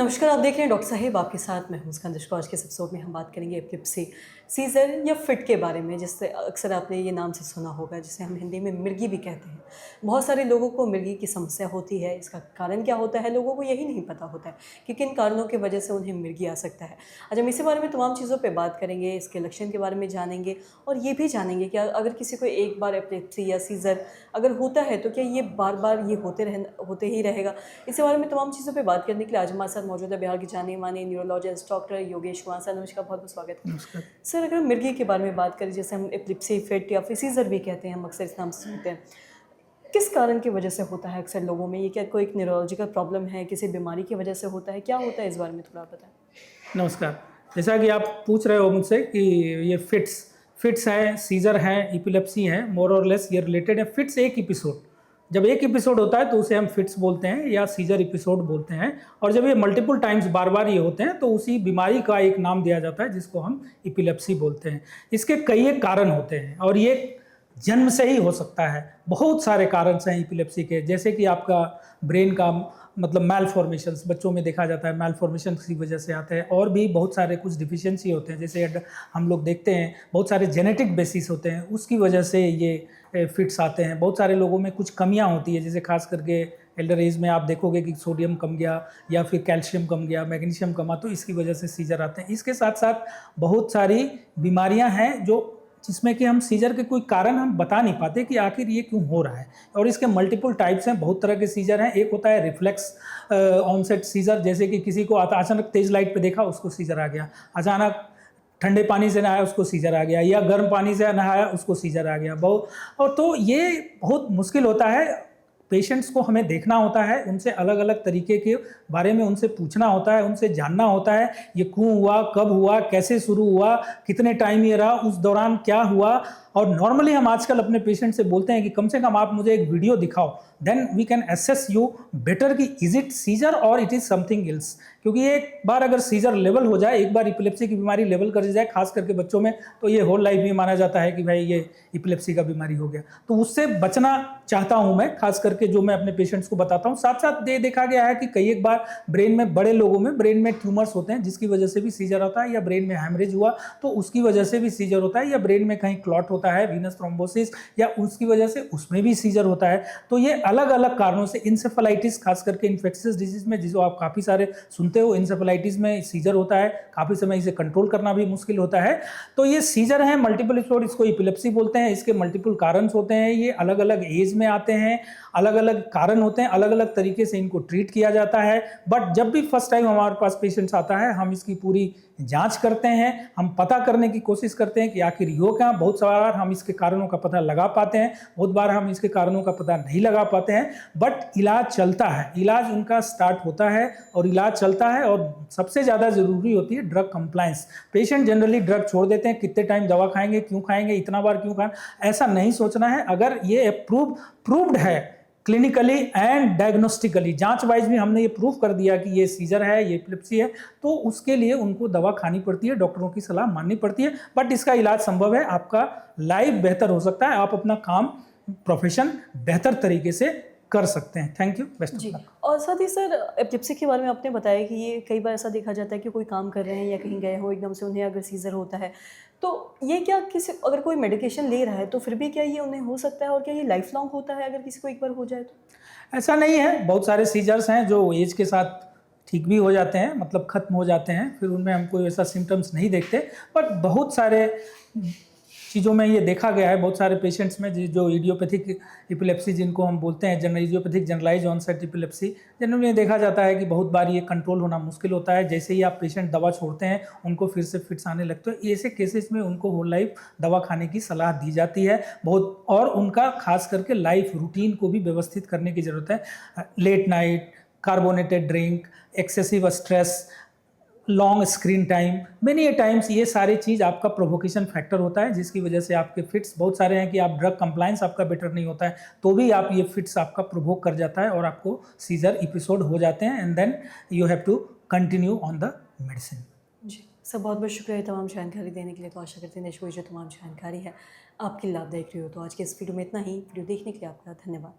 नमस्कार, आप देख रहे हैं डॉक्टर साहिब आपके साथ मैं हूं मुस्कान दशको। आज के इस एपिसोड में हम बात करेंगे एपिलेप्सी, सीजर या फिट के बारे में, जिससे अक्सर आपने ये नाम से सुना होगा, जिसे हम हिंदी में मिर्गी भी कहते हैं। बहुत सारे लोगों को मिर्गी की समस्या होती है। इसका कारण क्या होता है लोगों को यही नहीं पता होता है कि किन कारणों की वजह से उन्हें मिर्गी आ सकता है। आज हम इसी बारे में तमाम चीज़ों पर बात करेंगे, इसके लक्षण के बारे में जानेंगे और ये भी जानेंगे कि अगर किसी को एक बार एपिलेप्सी या सीजर अगर होता है तो क्या ये बार बार ये होते ही रहेगा। इसी बारे में तमाम चीज़ों पर बात करने के लिए आज हमारे साथ मौजूद है बिहार के जाने माने neurologist doctor Yogesh Kumar sir. नमस्कार, बहुत बहुत स्वागत है। नमस्कार सर, अगर मिर्गी के बारे में बात करें, जैसे हम एपिलेप्सी, फिट या फिर सीजर भी कहते हैं, हम अक्सर इस नाम से सुनते हैं, किस कारण की वजह से होता है अक्सर लोगों में? ये क्या कोई एक न्यूरोलॉजिकल प्रॉब्लम है, किसी बीमारी की वजह से होता है, क्या होता है, इस बारे में थोड़ा बताएं। नमस्कार। जैसा कि आप पूछ रहे हो मुझसे कि ये फिट्स है, सीजर है, एपिलेप्सी है, मोर और लेस ये रिलेटेड है। फिट्स एक एपिसोड, जब एक एपिसोड होता है तो उसे हम फिट्स बोलते हैं या सीजर एपिसोड बोलते हैं। और जब ये मल्टीपल टाइम्स बार बार ये होते हैं तो उसी बीमारी का एक नाम दिया जाता है जिसको हम एपिलेप्सी बोलते हैं। इसके कई एक कारण होते हैं और ये जन्म से ही हो सकता है। बहुत सारे कारण हैं एपिलेप्सी के, जैसे कि आपका ब्रेन का मतलब मैलफॉर्मेशंस बच्चों में देखा जाता है, मैलफॉर्मेशन की वजह से आता है। और भी बहुत सारे कुछ डिफिशियंसी होते हैं, जैसे हम लोग देखते हैं बहुत सारे जेनेटिक बेसिस होते हैं, उसकी वजह से ये फिट्स आते हैं। बहुत सारे लोगों में कुछ कमियां होती है, जैसे खास करके एल्डर एज में आप देखोगे कि सोडियम कम गया या फिर कैल्शियम कम गया, मैग्नीशियम कमा, तो इसकी वजह से सीजर आते हैं। इसके साथ साथ बहुत सारी बीमारियां हैं जिसमें कि हम सीजर के कोई कारण हम बता नहीं पाते कि आखिर ये क्यों हो रहा है। और इसके मल्टीपल टाइप्स हैं, बहुत तरह के सीजर हैं। एक होता है रिफ्लेक्स ऑनसेट सीजर, जैसे कि किसी को अचानक तेज लाइट पे देखा उसको सीजर आ गया, अचानक ठंडे पानी से नहाया उसको सीजर आ गया, या गर्म पानी से नहाया उसको सीजर आ गया। और तो ये बहुत मुश्किल होता है। पेशेंट्स को हमें देखना होता है, उनसे अलग अलग तरीके के बारे में उनसे पूछना होता है, उनसे जानना होता है ये क्यों हुआ, कब हुआ, कैसे शुरू हुआ, कितने टाइम ये रहा, उस दौरान क्या हुआ। और नॉर्मली हम आजकल अपने पेशेंट से बोलते हैं कि कम से कम आप मुझे एक वीडियो दिखाओ, then we can assess you better कि इज इट सीजर और इट इज समथिंग एल्स। क्योंकि एक बार अगर सीजर लेवल हो जाए, एक बार एपिलेप्सी की बीमारी लेवल कर जाए, खास करके बच्चों में, तो ये होल लाइफ में माना जाता है कि भाई ये एपिलेप्सी का बीमारी हो गया। तो उससे बचना चाहता हूं मैं, खास करके जो मैं अपने पेशेंट्स को बताता हूं। साथ साथ ये देखा गया है कि कई एक बार ब्रेन में, बड़े लोगों में ब्रेन में ट्यूमर्स होते हैं जिसकी वजह से भी सीजर होता है, या ब्रेन में हैमरेज हुआ तो उसकी वजह से भी सीजर होता है, या ब्रेन में कहीं क्लॉट होता है, वीनस थ्रोम्बोसिस, या उसकी वजह से उसमें भी सीजर होता है। तो ये अलग अलग कारणों से, इंसेफेलाइटिस खास करके इन्फेक्शियस डिजीज में जिसको आप काफ़ी सारे सुनते हो, इंसेफेलाइटिस में सीजर होता है, काफ़ी समय इसे कंट्रोल करना भी मुश्किल होता है। तो ये सीजर है मल्टीपल एपिसोड, इसको एपिलेप्सी बोलते हैं। इसके मल्टीपल कारण होते हैं, ये अलग अलग एज में आते हैं, अलग अलग कारण होते हैं, अलग अलग तरीके से इनको ट्रीट किया जाता है। बट जब भी फर्स्ट टाइम हमारे पास पेशेंट्स आता है, हम इसकी पूरी जांच करते हैं, हम पता करने की कोशिश करते हैं कि आखिर यो क्या। बहुत बार हम इसके कारणों का पता लगा पाते हैं, बहुत बार हम इसके कारणों का पता नहीं लगा पाते हैं, बट इलाज चलता है, इलाज उनका स्टार्ट होता है और इलाज चलता है। और सबसे ज़्यादा ज़रूरी होती है drug compliance. Patient generally drug छोड़ देते हैं, कितने टाइम दवा खाएंगे, क्यों खाएंगे, इतना बार क्यों खाएं, ऐसा नहीं सोचना है। अगर ये प्रूव्ड है क्लिनिकली एंड डायग्नोस्टिकली, जांच वाइज भी हमने ये प्रूव कर दिया कि ये सीजर है, ये एपिलेप्सी है, तो उसके लिए उनको दवा खानी पड़ती है, डॉक्टरों की सलाह माननी पड़ती है। बट इसका इलाज संभव है, आपका लाइफ बेहतर हो सकता है, आप अपना काम, प्रोफेशन बेहतर तरीके से कर सकते हैं। Thank you, best of luck. और साथ ही सर, एपिलेप्सी के बारे में आपने बताया कि ये कई बार ऐसा देखा जाता है कि कोई काम कर रहे हैं या कहीं गए हो, एकदम से उन्हें अगर सीजर होता है, तो ये क्या किसी अगर कोई मेडिकेशन ले रहा है तो फिर भी क्या ये उन्हें हो सकता है, और क्या ये लाइफ लॉन्ग होता है अगर किसी को एक बार हो जाए तो? ऐसा नहीं है, बहुत सारे सीजर्स हैं जो एज के साथ ठीक भी हो जाते हैं, मतलब खत्म हो जाते हैं, फिर उनमें हम कोई ऐसा सिम्टम्स नहीं देखते। बट बहुत सारे चीज़ों में ये देखा गया है, बहुत सारे पेशेंट्स में जो इडियोपैथिक एपिलेप्सी जिनको हम बोलते हैं, idiopathic generalise onset epilepsy, generally देखा जाता है कि बहुत बार ये कंट्रोल होना मुश्किल होता है। जैसे ही आप पेशेंट दवा छोड़ते हैं, उनको फिर से फिट्स आने लगते हैं। ऐसे केसेस में उनको होल लाइफ दवा खाने की सलाह दी जाती है बहुत, और उनका खास करके लाइफ रूटीन को भी व्यवस्थित करने की ज़रूरत है। Late night, carbonated drink, excessive stress, long screen time, many a times ये सारी चीज़ आपका प्रोवोकेशन फैक्टर होता है, जिसकी वजह से आपके फिट्स बहुत सारे हैं कि आप ड्रग कंप्लायंस आपका बेटर नहीं होता है तो भी आप ये फिट्स आपका प्रोवोक कर जाता है और आपको सीजर एपिसोड हो जाते हैं, and then you have to continue on the medicine. जी सर, बहुत बहुत शुक्रिया तमाम जानकारी देने के लिए। तो आशा करते हैं देश को जो तमाम जानकारी है आपकी लाभदायक रही हो। तो आज के इस वीडियो में इतना ही। वीडियो देखने के लिए आपका धन्यवाद।